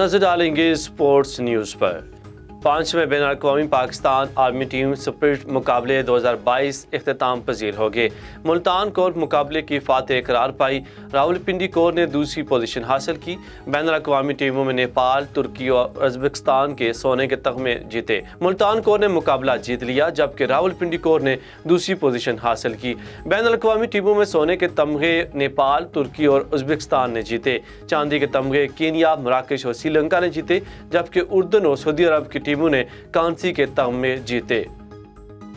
नजर डालेंगे sports news पर। 5वें बैन अवी पाकिस्तान आर्मी टीम स्प्रिट मुकाबले 2022 इख्तिताम पजीर हो गए। मुल्तान कोर मुकाबले की फातह करार पाई। रावलपिंडी कोर ने दूसरी पोजीशन हासिल की। बैन अवी टीमों में नेपाल, तुर्की और उज़्बेकिस्तान के सोने के तगमे जीते। मुल्तान कोर ने मुकाबला जीत लिया, जबकि रावलपिंडी कोर ने दूसरी पोजीशन हासिल की। बैन अवी टीमों में सोने के तमगे नेपाल, तुर्की और उज़्बेकिस्तान ने जीते। चांदी के तमगे कीनिया, मराकश और श्रीलंका ने जीते, जबकि उर्दन और सऊदी अरब की टीमों ने कांसी के तमगे जीते।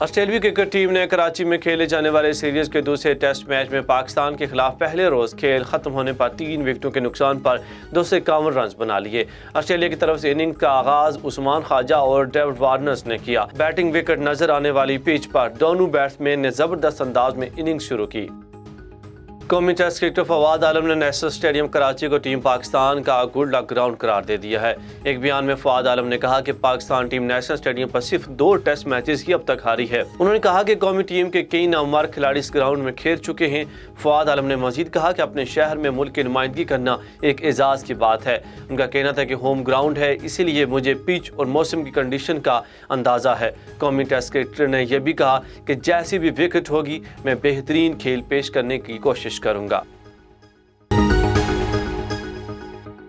ऑस्ट्रेलिया क्रिकेट टीम ने कराची में खेले जाने वाले सीरीज के दूसरे टेस्ट मैच में पाकिस्तान के खिलाफ पहले रोज खेल खत्म होने पर 3 विकेटों के नुकसान पर 251 रन बना लिए। ऑस्ट्रेलिया की तरफ से इनिंग्स का आगाज उस्मान ख्वाजा और डेविड वार्नर ने किया। बैटिंग विकेट नजर आने वाली पिच पर दोनों बैट्समैन ने जबरदस्त अंदाज में इनिंग्स शुरू की। कौमी टेस्ट क्रिकेटर फवाद आलम ने नेशनल स्टेडियम कराची को टीम पाकिस्तान का गुड लक ग्राउंड करार दे दिया है। एक बयान में फवाद आलम ने कहा कि पाकिस्तान टीम नेशनल स्टेडियम पर सिर्फ 2 टेस्ट मैचेस ही अब तक हारी है। उन्होंने कहा कि कौमी टीम के कई नामवर खिलाड़ी इस ग्राउंड में खेल चुके हैं। फवाद आलम ने मजीद कहा कि अपने शहर में मुल्क की नुमाइंदगी करना एक एजाज की बात है। उनका कहना था कि होम ग्राउंड है, इसीलिए मुझे पिच और मौसम की कंडीशन का अंदाजा है। कौमी टेस्ट क्रिकेटर ने यह भी कहा कि जैसी भी विकेट होगी मैं बेहतरीन खेल पेश करने की कोशिश करूंगा।